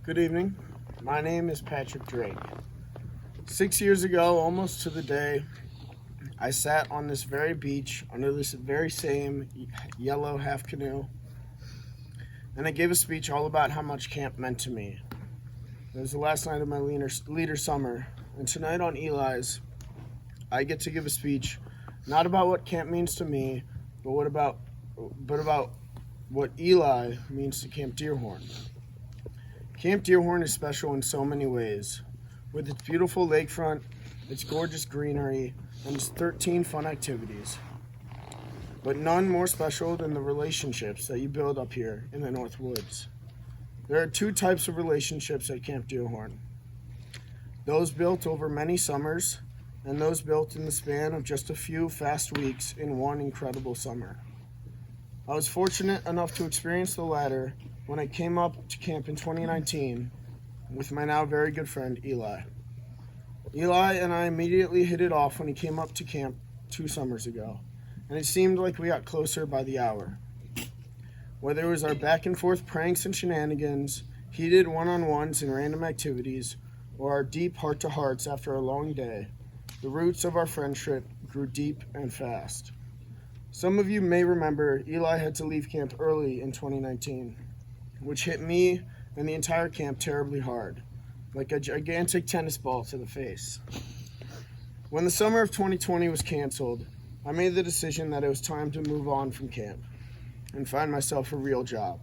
Good evening. My name is Patrick Drake. 6 years ago, almost to the day, I sat on this very beach under this very same yellow half canoe, and I gave a speech all about how much camp meant to me. It was the last night of my leader summer, and tonight on Eli's, I get to give a speech not about what camp means to me, but about what Eli means to Camp Deerhorn. Camp Deerhorn is special in so many ways, with its beautiful lakefront, its gorgeous greenery, and its 13 fun activities. But none more special than the relationships that you build up here in the North Woods. There are two types of relationships at Camp Deerhorn. Those built over many summers, and those built in the span of just a few fast weeks in one incredible summer. I was fortunate enough to experience the latter when I came up to camp in 2019 with my now very good friend Eli. Eli and I immediately hit it off when he came up to camp 2 summers ago, and it seemed like we got closer by the hour. Whether it was our back and forth pranks and shenanigans, heated one-on-ones and random activities, or our deep heart-to-hearts after a long day, the roots of our friendship grew deep and fast. Some of you may remember Eli had to leave camp early in 2019, which hit me and the entire camp terribly hard, like a gigantic tennis ball to the face. When the summer of 2020 was canceled, I made the decision that it was time to move on from camp and find myself a real job.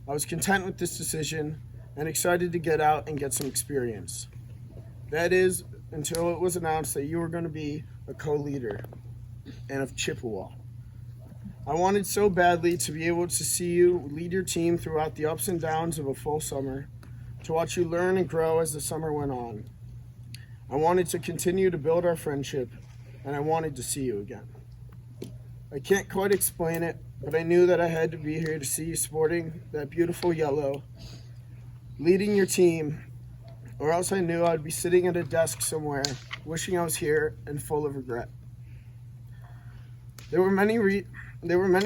I was content with this decision and excited to get out and get some experience. That is, until it was announced that you were going to be a co-leader and of Chippewa. I wanted so badly to be able to see you lead your team throughout the ups and downs of a full summer, to watch you learn and grow as the summer went on. I wanted to continue to build our friendship, and I wanted to see you again. I can't quite explain it, but I knew that I had to be here to see you sporting that beautiful yellow, leading your team, or else I knew I'd be sitting at a desk somewhere, wishing I was here and full of regret. There were many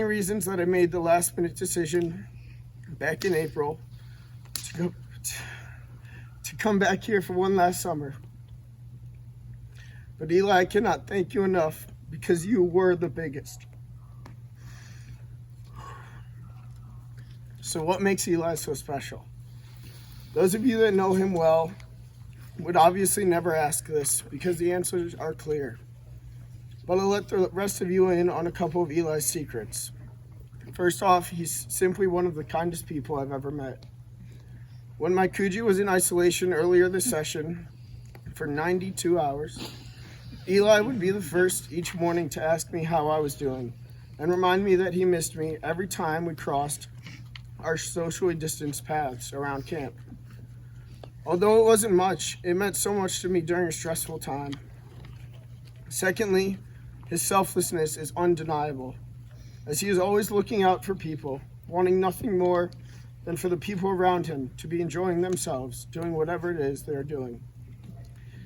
reasons that I made the last-minute decision back in April to come back here for one last summer. But Eli, I cannot thank you enough because you were the biggest. So what makes Eli so special? Those of you that know him well would obviously never ask this because the answers are clear. But I'll let the rest of you in on a couple of Eli's secrets. First off, he's simply one of the kindest people I've ever met. When my Kuji was in isolation earlier this session for 92 hours, Eli would be the first each morning to ask me how I was doing and remind me that he missed me every time we crossed our socially distanced paths around camp. Although it wasn't much, it meant so much to me during a stressful time. Secondly, his selflessness is undeniable, as he is always looking out for people, wanting nothing more than for the people around him to be enjoying themselves, doing whatever it is they're doing.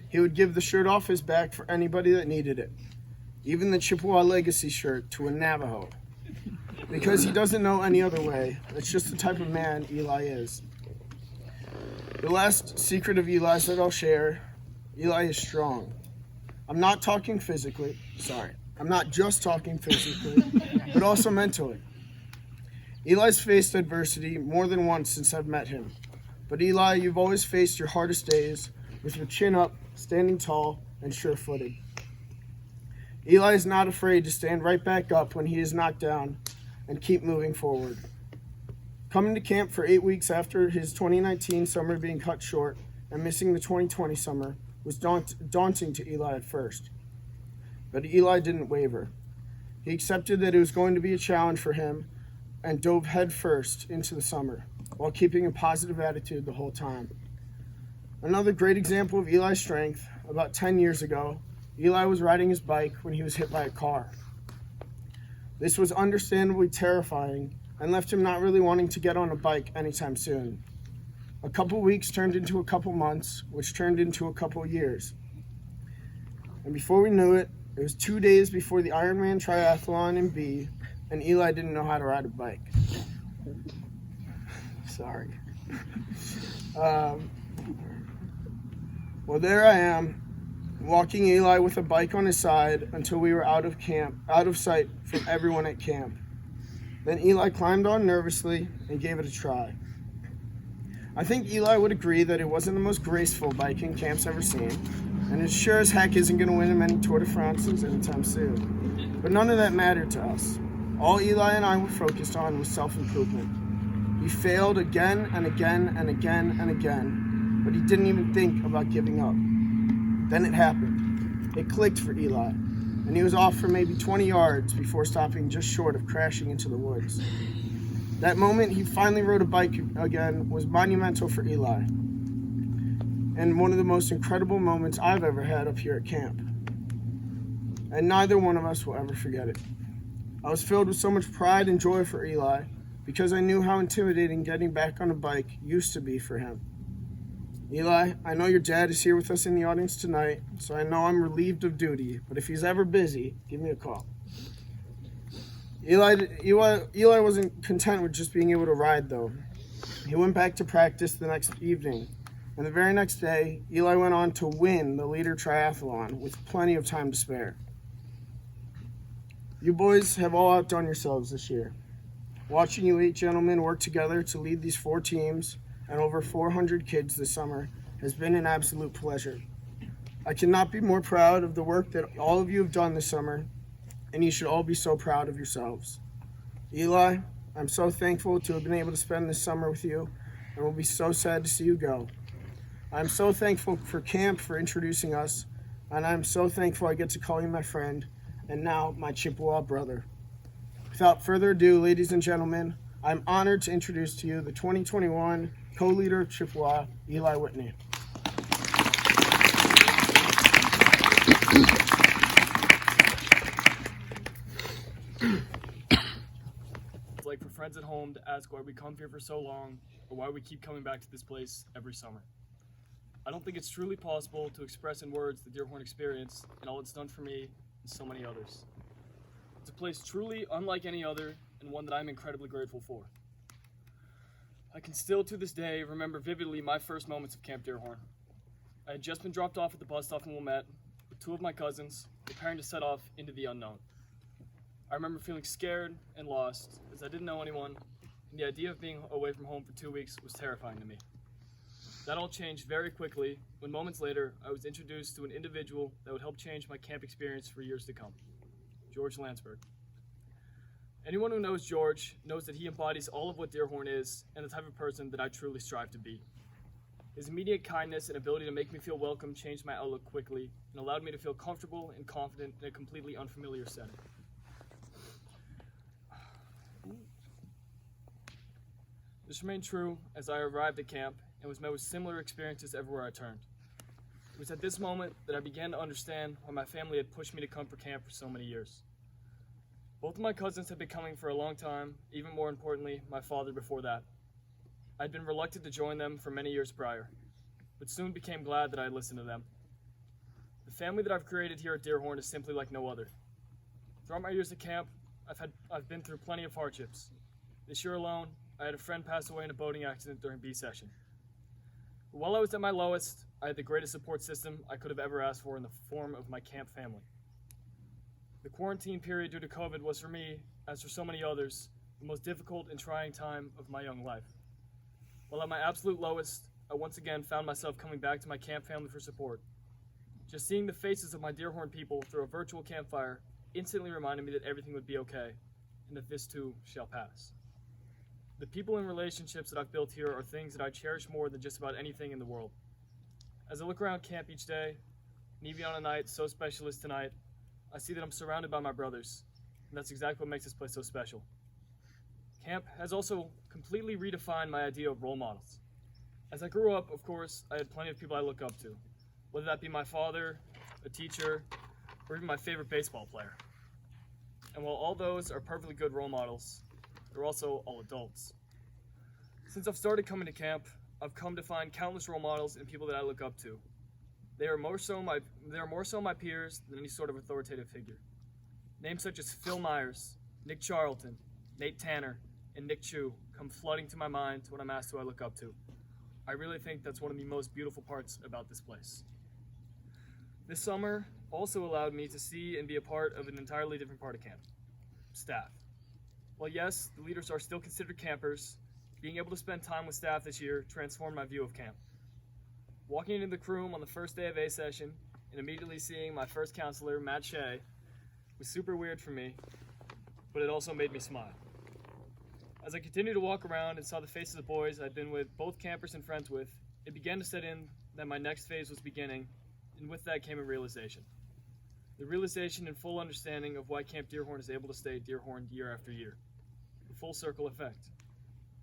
He would give the shirt off his back for anybody that needed it, even the Chippewa Legacy shirt to a Navajo, because he doesn't know any other way. That's just the type of man Eli is. The last secret of Eli's that I'll share, Eli is strong. I'm not talking physically, I'm not just talking physically, but also mentally. Eli's faced adversity more than once since I've met him. But Eli, you've always faced your hardest days with your chin up, standing tall, and sure-footed. Eli is not afraid to stand right back up when he is knocked down and keep moving forward. Coming to camp for 8 weeks after his 2019 summer being cut short and missing the 2020 summer was daunting to Eli at first. But Eli didn't waver. He accepted that it was going to be a challenge for him and dove headfirst into the summer while keeping a positive attitude the whole time. Another great example of Eli's strength, about 10 years ago, Eli was riding his bike when he was hit by a car. This was understandably terrifying and left him not really wanting to get on a bike anytime soon. A couple weeks turned into a couple months, which turned into a couple years. And before we knew it, it was 2 days before the Ironman triathlon in B, and Eli didn't know how to ride a bike. Sorry. Well, there I am, walking Eli with a bike on his side until we were out of sight from everyone at camp. Then Eli climbed on nervously and gave it a try. I think Eli would agree that it wasn't the most graceful biking Camp's ever seen, and it sure as heck isn't going to win him any Tour de France's anytime soon. But none of that mattered to us. All Eli and I were focused on was self-improvement. He failed again and again and again and again, but he didn't even think about giving up. Then it happened. It clicked for Eli, and he was off for maybe 20 yards before stopping just short of crashing into the woods. That moment he finally rode a bike again was monumental for Eli, and one of the most incredible moments I've ever had up here at camp. And neither one of us will ever forget it. I was filled with so much pride and joy for Eli because I knew how intimidating getting back on a bike used to be for him. Eli, I know your dad is here with us in the audience tonight, so I know I'm relieved of duty, but if he's ever busy, give me a call. Eli wasn't content with just being able to ride, though. He went back to practice the next evening, and the very next day, Eli went on to win the Leader Triathlon with plenty of time to spare. You boys have all outdone yourselves this year. Watching you 8 gentlemen work together to lead these 4 teams and over 400 kids this summer has been an absolute pleasure. I cannot be more proud of the work that all of you have done this summer, and you should all be so proud of yourselves. Eli, I'm so thankful to have been able to spend this summer with you, and will be so sad to see you go. I'm so thankful for camp for introducing us, and I'm so thankful I get to call you my friend, and now my Chippewa brother. Without further ado, ladies and gentlemen, I'm honored to introduce to you the 2021 co-leader of Chippewa, Eli Whitney. It's like for friends at home to ask why we come here for so long or why we keep coming back to this place every summer. I don't think it's truly possible to express in words the Deerhorn experience and all it's done for me and so many others. It's a place truly unlike any other and one that I'm incredibly grateful for. I can still to this day remember vividly my first moments of Camp Deerhorn. I had just been dropped off at the bus stop in Wilmette with 2 of my cousins preparing to set off into the unknown. I remember feeling scared and lost as I didn't know anyone, and the idea of being away from home for 2 weeks was terrifying to me. That all changed very quickly when moments later I was introduced to an individual that would help change my camp experience for years to come, George Landsberg. Anyone who knows George knows that he embodies all of what Deerhorn is and the type of person that I truly strive to be. His immediate kindness and ability to make me feel welcome changed my outlook quickly and allowed me to feel comfortable and confident in a completely unfamiliar setting. This remained true as I arrived at camp and was met with similar experiences everywhere I turned. It was at this moment that I began to understand why my family had pushed me to come for camp for so many years. Both of my cousins had been coming for a long time, even more importantly, my father before that. I had been reluctant to join them for many years prior, but soon became glad that I had listened to them. The family that I've created here at Deerhorn is simply like no other. Throughout my years at camp, I've been through plenty of hardships. This year alone, I had a friend pass away in a boating accident during B session. But while I was at my lowest, I had the greatest support system I could have ever asked for in the form of my camp family. The quarantine period due to COVID was for me, as for so many others, the most difficult and trying time of my young life. While at my absolute lowest, I once again found myself coming back to my camp family for support. Just seeing the faces of my Deerhorn people through a virtual campfire instantly reminded me that everything would be okay, and that this too shall pass. The people and relationships that I've built here are things that I cherish more than just about anything in the world. As I look around camp each day, and even on a night so special as tonight, I see that I'm surrounded by my brothers, and that's exactly what makes this place so special. Camp has also completely redefined my idea of role models. As I grew up, of course, I had plenty of people I look up to, whether that be my father, a teacher, or even my favorite baseball player. And while all those are perfectly good role models, they're also all adults. Since I've started coming to camp, I've come to find countless role models and people that I look up to. They are more so my peers than any sort of authoritative figure. Names such as Phil Myers, Nick Charlton, Nate Tanner, and Nick Chu come come flooding to my mind when I'm asked who I look up to. I really think that's one of the most beautiful parts about this place. This summer also allowed me to see and be a part of an entirely different part of camp: staff. While yes, the leaders are still considered campers, being able to spend time with staff this year transformed my view of camp. Walking into the crew room on the first day of A session and immediately seeing my first counselor, Matt Shea, was super weird for me, but it also made me smile. As I continued to walk around and saw the faces of boys I'd been with, both campers and friends with, it began to set in that my next phase was beginning, and with that came a realization. The realization and full understanding of why Camp Deerhorn is able to stay Deerhorn year after year. The full circle effect.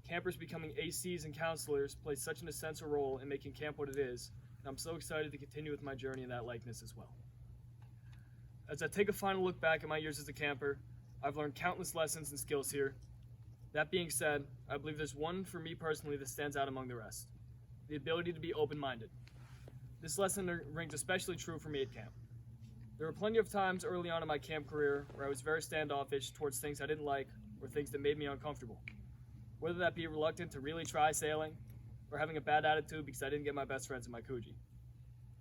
Campers becoming ACs and counselors play such an essential role in making camp what it is, and I'm so excited to continue with my journey in that likeness as well. As I take a final look back at my years as a camper, I've learned countless lessons and skills here. That being said, I believe there's one for me personally that stands out among the rest: the ability to be open-minded. This lesson rings especially true for me at camp. There were plenty of times early on in my camp career where I was very standoffish towards things I didn't like or things that made me uncomfortable. Whether that be reluctant to really try sailing or having a bad attitude because I didn't get my best friends in my Coogee.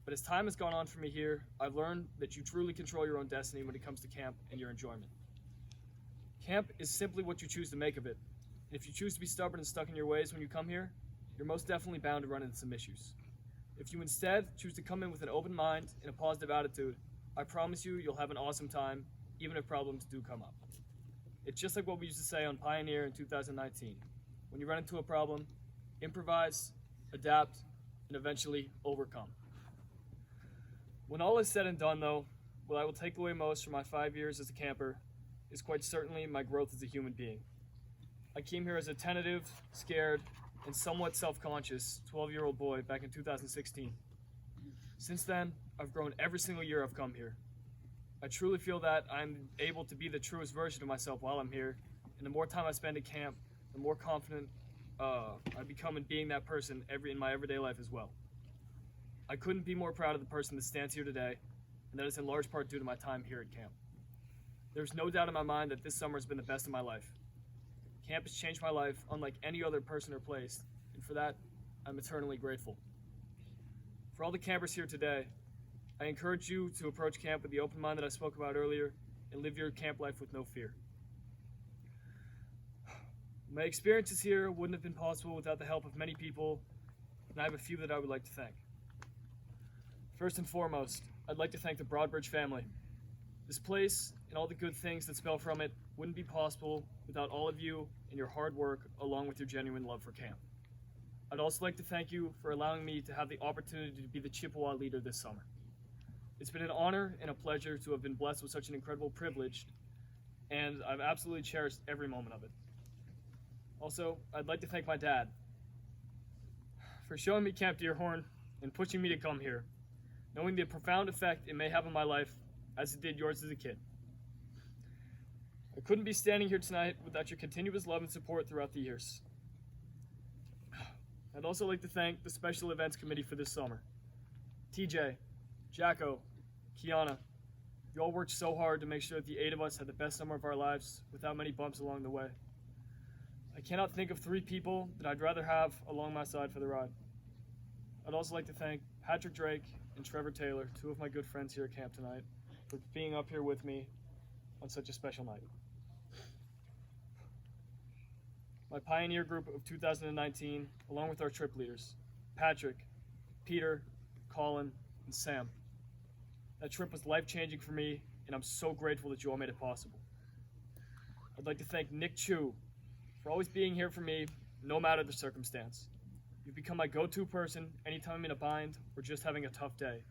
But as time has gone on for me here, I've learned that you truly control your own destiny when it comes to camp and your enjoyment. Camp is simply what you choose to make of it. And if you choose to be stubborn and stuck in your ways when you come here, you're most definitely bound to run into some issues. If you instead choose to come in with an open mind and a positive attitude, I promise you'll have an awesome time, even if problems do come up. It's just like what we used to say on Pioneer in 2019. When you run into a problem, improvise, adapt, and eventually overcome. When all is said and done, though, what I will take away most from my 5 years as a camper is quite certainly my growth as a human being. I came here as a tentative, scared, and somewhat self-conscious 12-year-old boy back in 2016. Since then, I've grown every single year I've come here. I truly feel that I'm able to be the truest version of myself while I'm here, and the more time I spend at camp, the more confident I become in being that person in my everyday life as well. I couldn't be more proud of the person that stands here today, and that is in large part due to my time here at camp. There's no doubt in my mind that this summer has been the best of my life. Camp has changed my life unlike any other person or place, and for that, I'm eternally grateful. For all the campers here today, I encourage you to approach camp with the open mind that I spoke about earlier and live your camp life with no fear. My experiences here wouldn't have been possible without the help of many people, and I have a few that I would like to thank. First and foremost, I'd like to thank the Broadbridge family. This place and all the good things that spell from it wouldn't be possible without all of you and your hard work along with your genuine love for camp. I'd also like to thank you for allowing me to have the opportunity to be the Chippewa leader this summer. It's been an honor and a pleasure to have been blessed with such an incredible privilege, and I've absolutely cherished every moment of it. Also, I'd like to thank my dad for showing me Camp Deerhorn and pushing me to come here, knowing the profound effect it may have on my life as it did yours as a kid. I couldn't be standing here tonight without your continuous love and support throughout the years. I'd also like to thank the Special Events Committee for this summer. TJ, Jacko, Kiana, you all worked so hard to make sure that the 8 of us had the best summer of our lives without many bumps along the way. I cannot think of 3 people that I'd rather have along my side for the ride. I'd also like to thank Patrick Drake and Trevor Taylor, 2 of my good friends here at camp tonight, for being up here with me on such a special night. My Pioneer group of 2019, along with our trip leaders, Patrick, Peter, Colin, and Sam. That trip was life-changing for me, and I'm so grateful that you all made it possible. I'd like to thank Nick Chu for always being here for me, no matter the circumstance. You've become my go-to person anytime I'm in a bind or just having a tough day.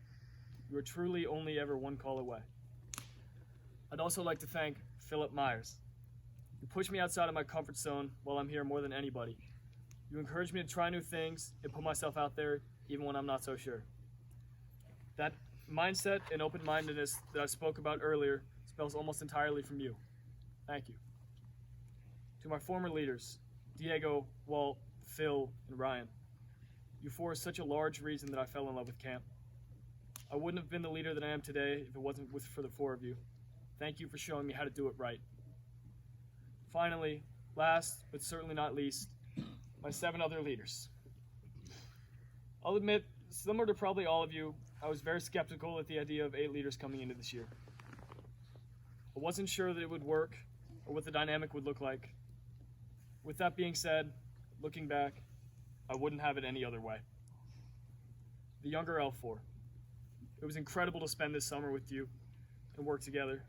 You are truly only ever one call away. I'd also like to thank Philip Myers. You push me outside of my comfort zone while I'm here more than anybody. You encourage me to try new things and put myself out there even when I'm not so sure. That mindset and open-mindedness that I spoke about earlier spells almost entirely from you. Thank you. To my former leaders, Diego, Walt, Phil, and Ryan, you 4 are such a large reason that I fell in love with camp. I wouldn't have been the leader that I am today if it wasn't for the 4 of you. Thank you for showing me how to do it right. Finally, last but certainly not least, my 7 other leaders. I'll admit, similar to probably all of you, I was very skeptical at the idea of 8 leaders coming into this year. I wasn't sure that it would work or what the dynamic would look like. With that being said, looking back, I wouldn't have it any other way. The younger L4. It was incredible to spend this summer with you and work together.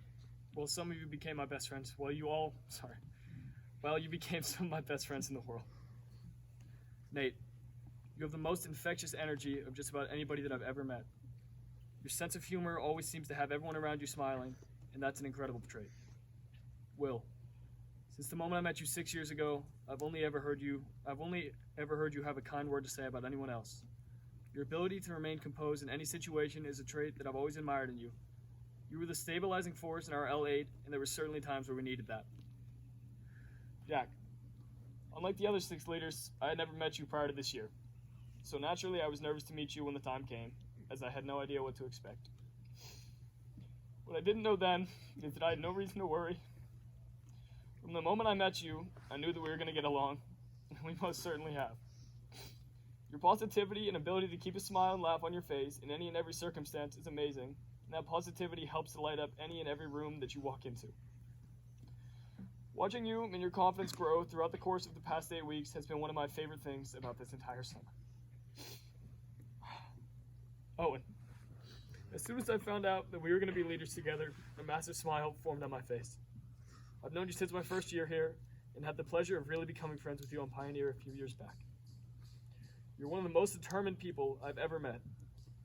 Well, some of you became my best friends. Well, you became some of my best friends in the world. Nate, you have the most infectious energy of just about anybody that I've ever met. Your sense of humor always seems to have everyone around you smiling, and that's an incredible trait. Will, since the moment I met you 6 years ago, I've only ever heard you have a kind word to say about anyone else. Your ability to remain composed in any situation is a trait that I've always admired in you. You were the stabilizing force in our L8, and there were certainly times where we needed that. Jack, unlike the other 6 leaders, I had never met you prior to this year. So naturally, I was nervous to meet you when the time came, as I had no idea what to expect. What I didn't know then is that I had no reason to worry. From the moment I met you, I knew that we were going to get along, and we most certainly have. Your positivity and ability to keep a smile and laugh on your face in any and every circumstance is amazing, and that positivity helps to light up any and every room that you walk into. Watching you and your confidence grow throughout the course of the past 8 weeks has been one of my favorite things about this entire summer. Owen, as soon as I found out that we were going to be leaders together, a massive smile formed on my face. I've known you since my first year here, and had the pleasure of really becoming friends with you on Pioneer a few years back. You're one of the most determined people I've ever met.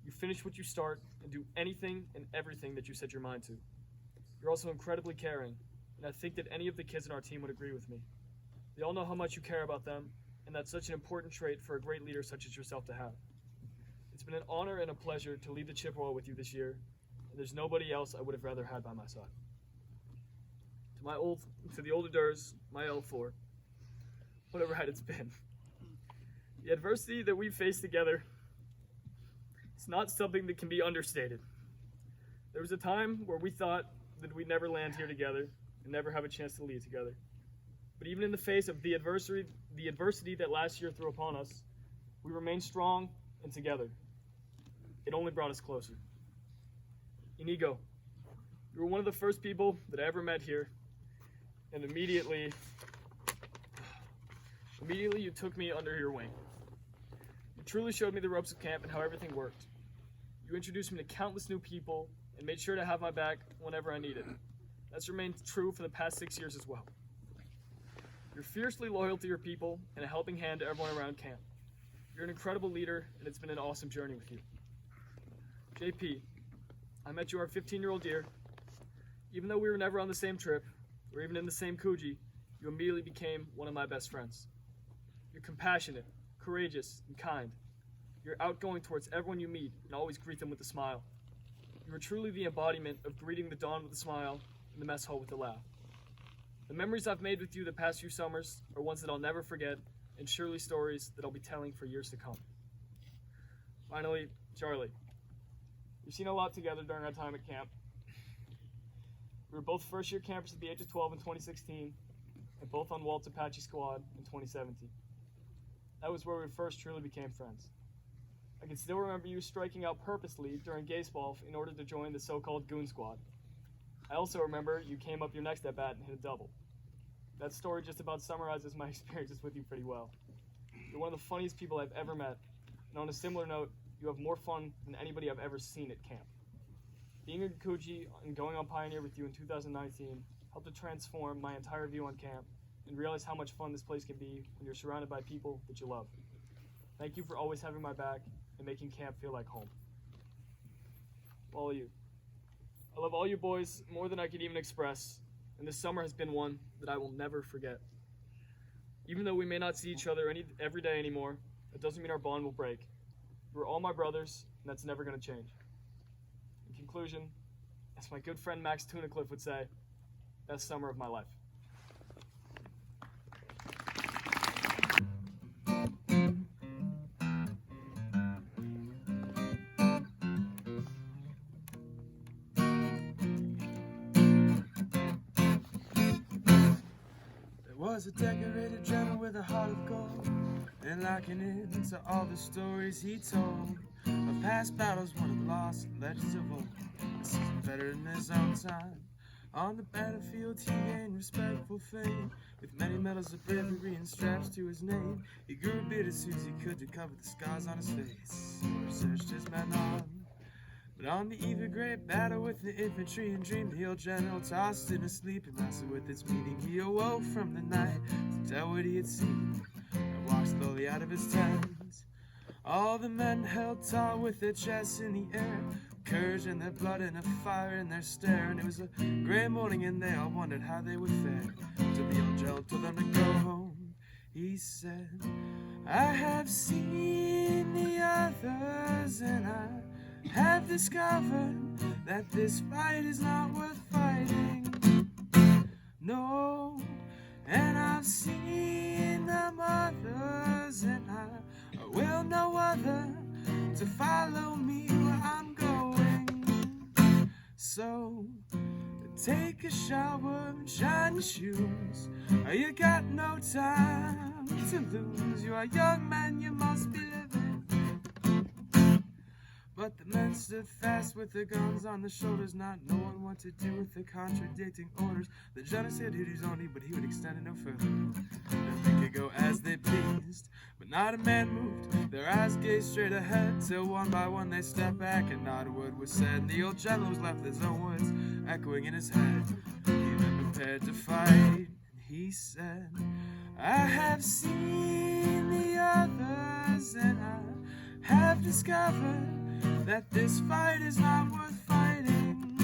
You finish what you start and do anything and everything that you set your mind to. You're also incredibly caring, and I think that any of the kids in our team would agree with me. They all know how much you care about them, and that's such an important trait for a great leader such as yourself to have. It's been an honor and a pleasure to lead the Chippewa with you this year, and there's nobody else I would have rather had by my side. To the older Durs, my L4, what a ride it's been. The adversity that we've faced together, it's not something that can be understated. There was a time where we thought that we'd never land here together and never have a chance to lead together. But even in the face of the adversity that last year threw upon us, we remained strong and together. It only brought us closer. Inigo, you were one of the first people that I ever met here, and immediately you took me under your wing. You truly showed me the ropes of camp and how everything worked. You introduced me to countless new people and made sure to have my back whenever I needed. That's remained true for the past 6 years as well. You're fiercely loyal to your people and a helping hand to everyone around camp. You're an incredible leader, and it's been an awesome journey with you. JP, I met you our 15-year-old year. Even though we were never on the same trip, or even in the same Coogee, you immediately became one of my best friends. You're compassionate, courageous, and kind. You're outgoing towards everyone you meet and always greet them with a smile. You are truly the embodiment of greeting the dawn with a smile and the mess hall with a laugh. The memories I've made with you the past few summers are ones that I'll never forget, and surely stories that I'll be telling for years to come. Finally, Charlie. We've seen a lot together during our time at camp. We were both first-year campers at the age of 12 in 2016, and both on Walt's Apache squad in 2017. That was where we first truly became friends. I can still remember you striking out purposely during Gaze Ball in order to join the so-called Goon Squad. I also remember you came up your next at-bat and hit a double. That story just about summarizes my experiences with you pretty well. You're one of the funniest people I've ever met, and on a similar note, you have more fun than anybody I've ever seen at camp. Being in Coogee and going on Pioneer with you in 2019 helped to transform my entire view on camp and realize how much fun this place can be when you're surrounded by people that you love. Thank you for always having my back and making camp feel like home. All of you. I love all you boys more than I could even express, and this summer has been one that I will never forget. Even though we may not see each other every day anymore, that doesn't mean our bond will break. You're all my brothers, and that's never going to change. In conclusion, as my good friend Max Tunacliffe would say, best summer of my life. There was a decorated general with a heart of gold, and locking into all the stories he told of past battles won and lost, legends of old. This is better in his own time. On the battlefield he gained respectful fame, with many medals of bravery and straps to his name. He grew a beard as soon as he could to cover the scars on his face, or searched his men on. But on the eve of great battle with the infantry and dreamed the old general tossed in a sleep and wrestled with its meaning. He awoke from the night to tell what he had seen and walked slowly out of his tent. All the men held tall with their chests in the air, courage in their blood and a fire in their stare. And it was a gray morning and they all wondered how they would fare, till the old general told them to go home. He said, I have seen the others and I have discovered that this fight is not worth fighting. No, and I've seen them others and I will no other to follow me where I'm going. So take a shower and shine your shoes. You got no time to lose. You are young man, you must be living. But the men stood fast with their guns on their shoulders, not knowing what to do with the contradicting orders. The general said duties only, but he would extend it no further. And they could go as they pleased, but not a man moved. Their eyes gazed straight ahead, till one by one they stepped back and not a word was said. And the old general was left with his own words echoing in his head. He then prepared to fight, and he said, I have seen the others and I have discovered that this fight is not worth fighting.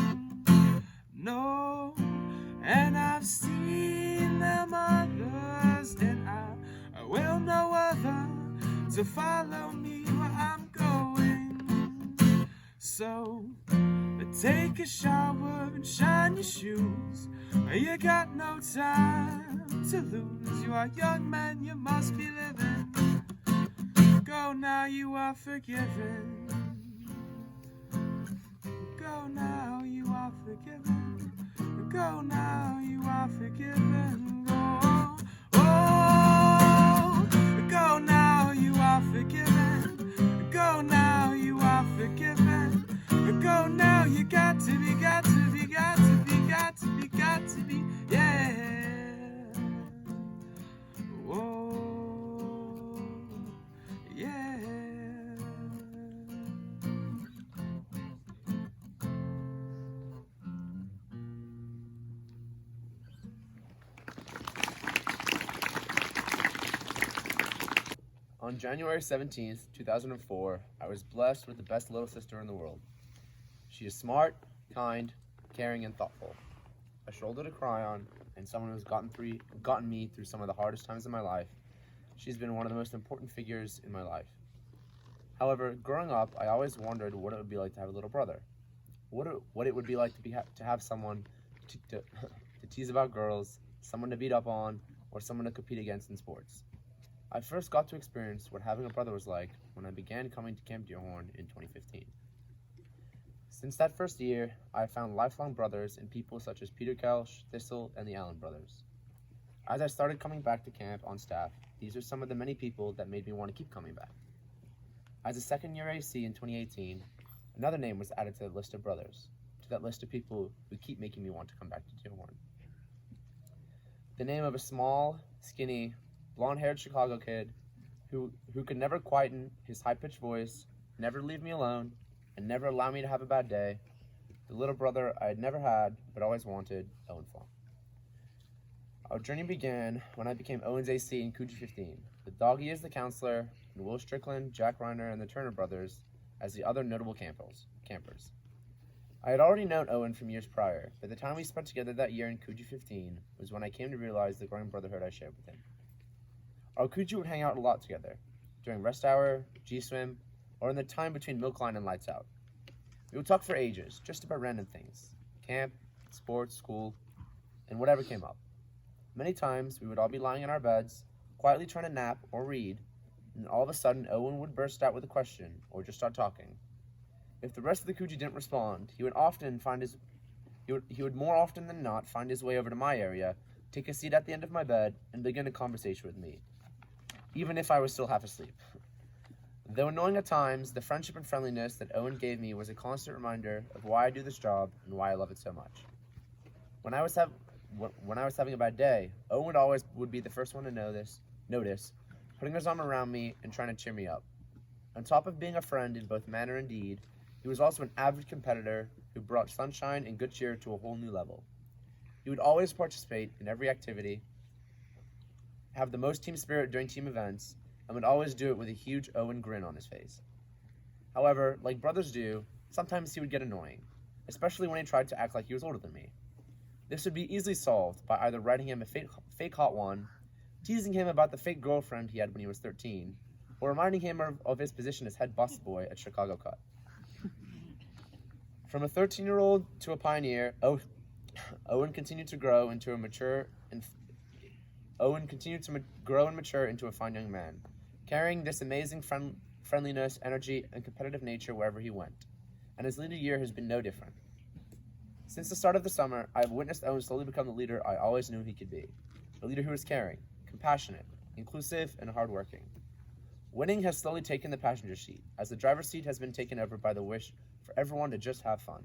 No, and I've seen them others and I will no other to follow me where I'm going. So take a shower and shine your shoes. You got no time to lose. You are young man, you must be living. Go now, you are forgiven. Go now, you are forgiven. Go now, you are forgiven. Go, oh, go now, you are forgiven. Go now, you are forgiven. Go now, you got to be, got to be, got to be, got to be, got to be, yeah. Whoa, yeah. On January 17th, 2004, I was blessed with the best little sister in the world. She is smart, kind, caring, and thoughtful. A shoulder to cry on, and someone who's gotten me through some of the hardest times in my life. She's been one of the most important figures in my life. However, growing up, I always wondered what it would be like to have a little brother. What it would be like to have someone to tease about girls, someone to beat up on, or someone to compete against in sports. I first got to experience what having a brother was like when I began coming to Camp Dearhorn in 2015. Since that first year, I have found lifelong brothers in people such as Peter Kelsch, Thistle, and the Allen brothers. As I started coming back to camp on staff, these are some of the many people that made me want to keep coming back. As a second-year AC in 2018, another name was added to the list of brothers, to that list of people who keep making me want to come back to Dearhorn. The name of a small, skinny, blonde-haired Chicago kid who could never quieten his high-pitched voice, never leave me alone, and never allow me to have a bad day. The little brother I had never had, but always wanted, Owen Fong. Our journey began when I became Owen's AC in Coogee 15, with Doggy as the counselor, and Will Strickland, Jack Reiner, and the Turner brothers as the other notable campers. I had already known Owen from years prior, but the time we spent together that year in Coogee 15 was when I came to realize the growing brotherhood I shared with him. Our Coogee would hang out a lot together, during rest hour, G-swim, or in the time between milk line and lights out. We would talk for ages, just about random things, camp, sports, school, and whatever came up. Many times, we would all be lying in our beds, quietly trying to nap or read, and all of a sudden, Owen would burst out with a question, or just start talking. If the rest of the Coogee didn't respond, he would more often than not find his way over to my area, take a seat at the end of my bed, and begin a conversation with me, even if I was still half asleep. Though annoying at times, the friendship and friendliness that Owen gave me was a constant reminder of why I do this job and why I love it so much. When I was having a bad day, Owen would be the first one to notice, putting his arm around me and trying to cheer me up. On top of being a friend in both manner and deed, he was also an avid competitor who brought sunshine and good cheer to a whole new level. He would always participate in every activity, have the most team spirit during team events, and would always do it with a huge Owen grin on his face. However, like brothers do, sometimes he would get annoying, especially when he tried to act like he was older than me. This would be easily solved by either writing him a fake hot one, teasing him about the fake girlfriend he had when he was 13, or reminding him of his position as head busboy at Chicago Cut. From a 13-year-old to a pioneer, Owen continued to grow and mature into a fine young man, carrying this amazing friendliness, energy, and competitive nature wherever he went. And his leader year has been no different. Since the start of the summer, I have witnessed Owen slowly become the leader I always knew he could be. A leader who is caring, compassionate, inclusive, and hardworking. Winning has slowly taken the passenger seat, as the driver's seat has been taken over by the wish for everyone to just have fun.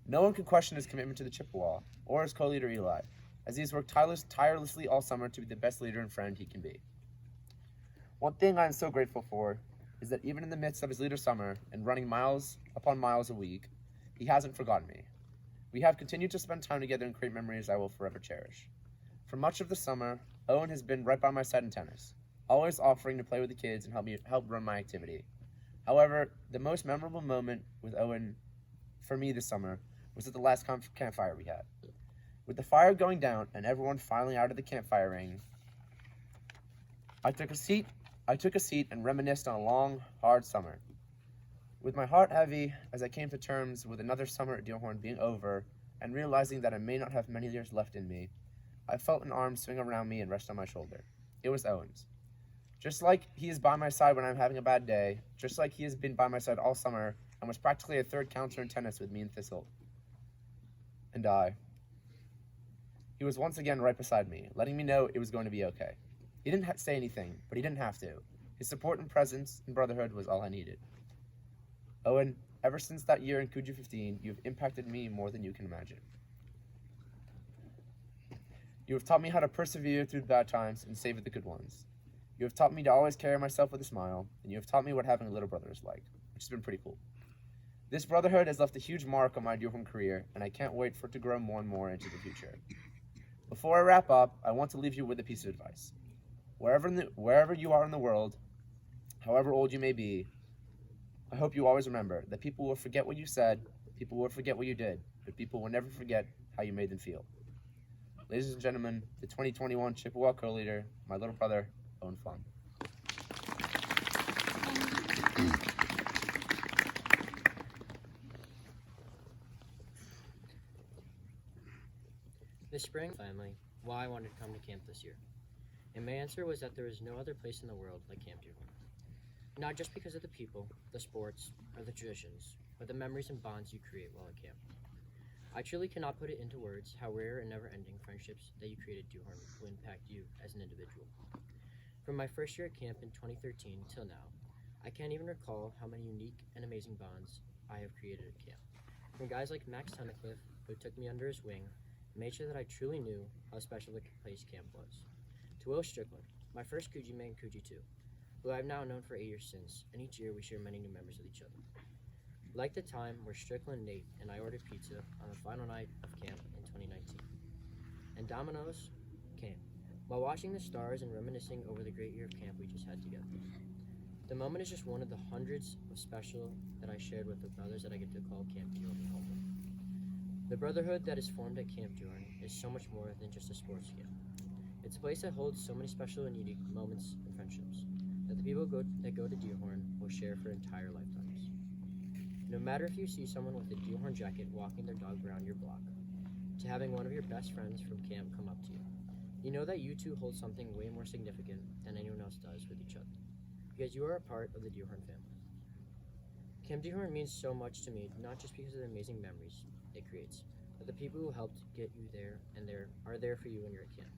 No one can question his commitment to the Chippewa, or his co-leader Eli, as he has worked tirelessly all summer to be the best leader and friend he can be. One thing I am so grateful for is that even in the midst of his leader summer and running miles upon miles a week, he hasn't forgotten me. We have continued to spend time together and create memories I will forever cherish. For much of the summer, Owen has been right by my side in tennis, always offering to play with the kids and help run my activity. However, the most memorable moment with Owen for me this summer was at the last campfire we had. With the fire going down and everyone filing out of the campfire ring, I took a seat and reminisced on a long, hard summer. With my heart heavy as I came to terms with another summer at Deerhorn being over and realizing that I may not have many years left in me, I felt an arm swing around me and rest on my shoulder. It was Owen's. Just like he is by my side when I'm having a bad day, just like he has been by my side all summer and was practically a third counselor in tennis with me and Thistle. And he was once again right beside me, letting me know it was going to be okay. He didn't say anything, but he didn't have to. His support and presence and brotherhood was all I needed. Owen, ever since that year in Coogee 15, you have impacted me more than you can imagine. You have taught me how to persevere through the bad times and savor the good ones. You have taught me to always carry myself with a smile, and you have taught me what having a little brother is like, which has been pretty cool. This brotherhood has left a huge mark on my Deerhorn career, and I can't wait for it to grow more and more into the future. Before I wrap up, I want to leave you with a piece of advice. Wherever you are in the world, however old you may be, I hope you always remember that people will forget what you said, people will forget what you did, but people will never forget how you made them feel. Ladies and gentlemen, the 2021 Chippewa co-leader, my little brother, Owen Fung. This spring, family, why I wanted to come to camp this year. And my answer was that there is no other place in the world like Camp Deerhorn. Not just because of the people, the sports, or the traditions, but the memories and bonds you create while at camp. I truly cannot put it into words how rare and never-ending friendships that you create at Deerhorn will impact you as an individual. From my first year at camp in 2013 till now, I can't even recall how many unique and amazing bonds I have created at camp. From guys like Max Tunnicliffe, who took me under his wing and made sure that I truly knew how special the place camp was, to Will Strickland, my first Coogee mate in Coogee 2, who I've now known for 8 years since, and each year we share many new memories with each other. Like the time where Strickland, Nate, and I ordered pizza on the final night of camp in 2019. And Domino's came, while watching the stars and reminiscing over the great year of camp we just had together. The moment is just one of the hundreds of special that I shared with the brothers that I get to call Camp Deerhorn home. The brotherhood that is formed at Camp Deerhorn is so much more than just a sports camp. It's a place that holds so many special and unique moments and friendships that the people that go to Deerhorn will share for entire lifetimes. No matter if you see someone with a Deerhorn jacket walking their dog around your block, to having one of your best friends from camp come up to you, you know that you two hold something way more significant than anyone else does with each other, because you are a part of the Deerhorn family. Camp Deerhorn means so much to me, not just because of the amazing memories it creates, that the people who helped get you there and there are there for you when you're at camp.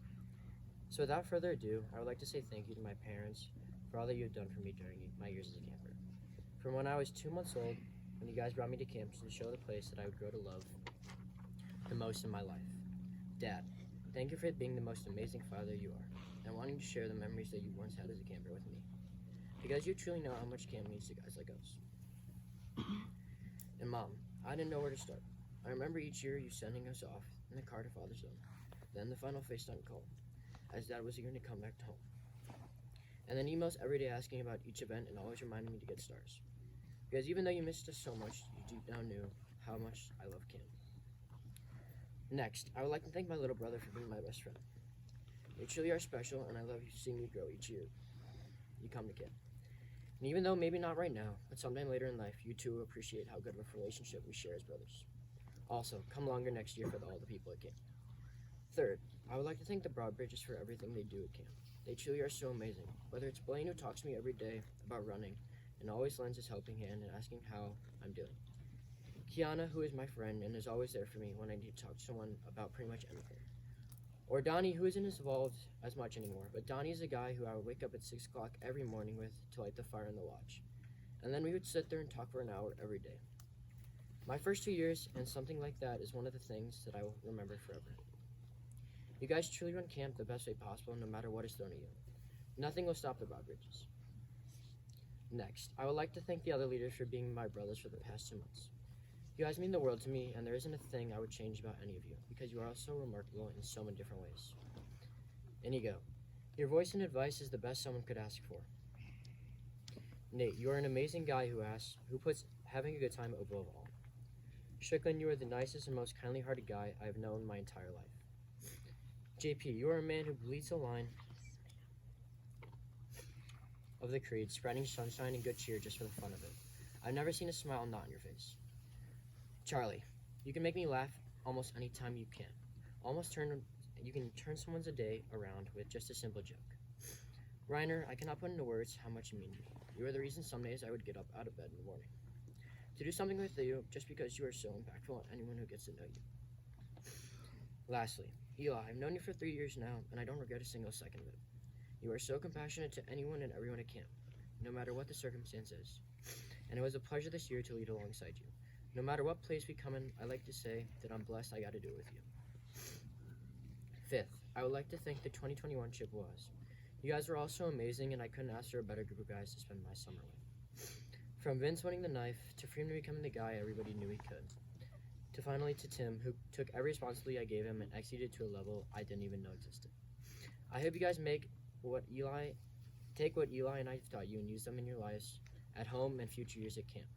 So without further ado, I would like to say thank you to my parents for all that you have done for me during my years as a camper. From when I was 2 months old, when you guys brought me to camp to show the place that I would grow to love the most in my life. Dad, thank you for being the most amazing father you are, and wanting to share the memories that you once had as a camper with me. Because you truly know how much camp means to guys like us. And Mom, I didn't know where to start. I remember each year you sending us off in the car to Father's Home, then the final FaceTime call, as Dad was eager to come back home. And then emails every day asking about each event and always reminding me to get stars. Because even though you missed us so much, you deep down knew how much I love camp. Next, I would like to thank my little brother for being my best friend. You truly are special, and I love seeing you grow each year you come to camp. And even though maybe not right now, but sometime later in life, you too will appreciate how good of a relationship we share as brothers. Also, come longer next year for all the people at camp. Third, I would like to thank the Broadbridges for everything they do at camp. They truly are so amazing. Whether it's Blaine, who talks to me every day about running and always lends his helping hand and asking how I'm doing. Kiana, who is my friend and is always there for me when I need to talk to someone about pretty much anything. Or Donnie, who isn't as involved as much anymore, but Donnie is a guy who I would wake up at 6 o'clock every morning with to light the fire in the lodge. And then we would sit there and talk for an hour every day. My first 2 years, and something like that is one of the things that I will remember forever. You guys truly run camp the best way possible, no matter what is thrown at you. Nothing will stop the Broadbridges. Next, I would like to thank the other leaders for being my brothers for the past 2 months. You guys mean the world to me, and there isn't a thing I would change about any of you, because you are all so remarkable in so many different ways. Inigo, your voice and advice is the best someone could ask for. Nate, you are an amazing guy who puts having a good time above all. Strickland, you are the nicest and most kindly-hearted guy I have known my entire life. JP, you are a man who bleeds the line of the creed, spreading sunshine and good cheer just for the fun of it. I've never seen a smile not on your face. Charlie, you can make me laugh almost any time you can. You can turn someone's day around with just a simple joke. Reiner, I cannot put into words how much you mean to me. You are the reason some days I would get up out of bed in the morning to do something with you just because you are so impactful on anyone who gets to know you. Lastly, Eli, I've known you for 3 years now, and I don't regret a single second of it. You are so compassionate to anyone and everyone at camp, no matter what the circumstance is. And it was a pleasure this year to lead alongside you. No matter what place we come in, I like to say that I'm blessed I got to do it with you. Fifth, I would like to thank the 2021 Chippewas. You guys were all so amazing, and I couldn't ask for a better group of guys to spend my summer with. From Vince winning the knife, to Freeman becoming the guy everybody knew he could, to finally to Tim, who took every responsibility I gave him and exceeded to a level I didn't even know existed. I hope you guys take what Eli and I have taught you and use them in your lives at home and future years at camp.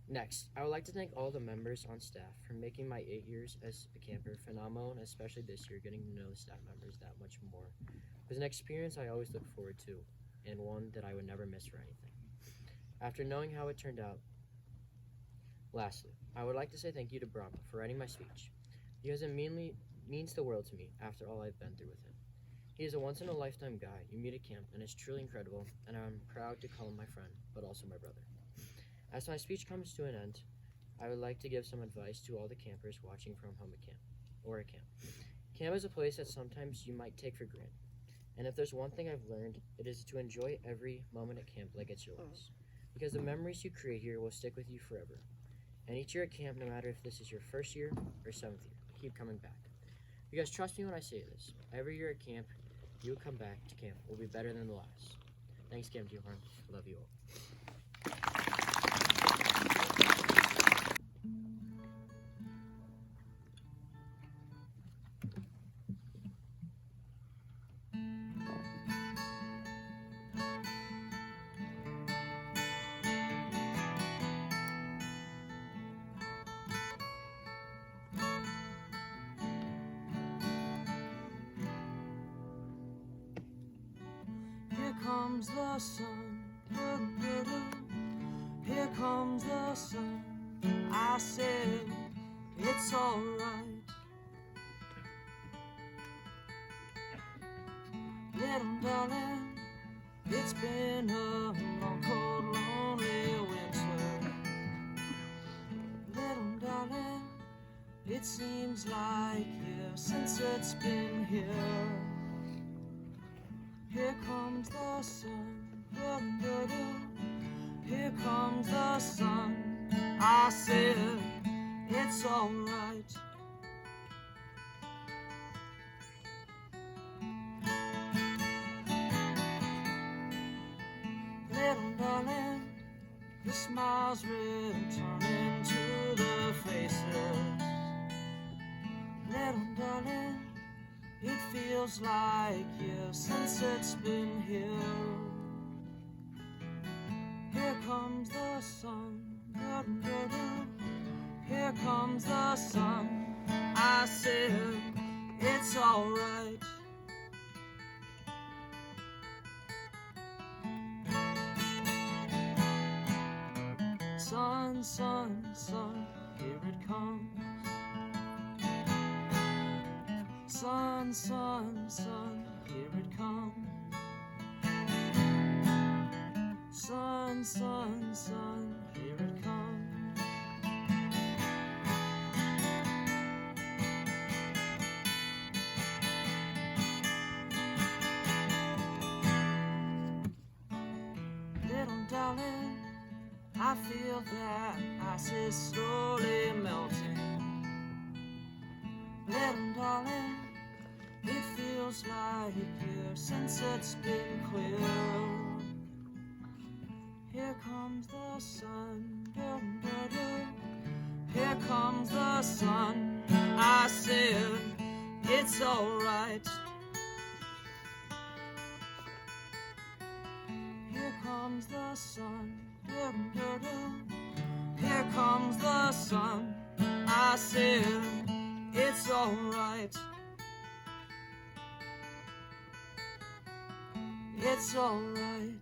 Next, I would like to thank all the members on staff for making my 8 years as a camper phenomenal, and especially this year, getting to know the staff members that much more. It was an experience I always look forward to, and one that I would never miss for anything. After knowing how it turned out, lastly, I would like to say thank you to Brahma for writing my speech, because it means the world to me after all I've been through with him. He is a once-in-a-lifetime guy you meet at camp, and is truly incredible, and I'm proud to call him my friend, but also my brother. As my speech comes to an end, I would like to give some advice to all the campers watching from home at camp, or at camp. Camp is a place that sometimes you might take for granted, and if there's one thing I've learned, it is to enjoy every moment at camp like it's your last, because the memories you create here will stick with you forever. And each year at camp, no matter if this is your first year or 7th year, keep coming back. You guys trust me when I say this. Every year at camp, you come back to camp will be better than the last. Thanks, Camp Dewhorn. Love you all. Here comes the sun, here comes the sun. I said it's alright. Little darling, it's been a long, cold, lonely winter. Little darling, it seems seems like years since it's been here. Here comes the sun, here comes the sun. I said, it's alright. Little darling, the smiles returning to the faces. Little darling, it feels like years since it's been here. Here comes the sun, here comes the sun. I said, it's alright. Sun, sun, sun, here it comes. Sun, sun, sun, here it comes. Sun, sun, sun, here it comes. Little darling, I feel that ice is slowly melting. Little darling, it feels like years since it's been clear. Here comes the sun, here comes the sun. I said, it's alright. Here comes the sun, here comes the sun. I said, it's alright. It's alright.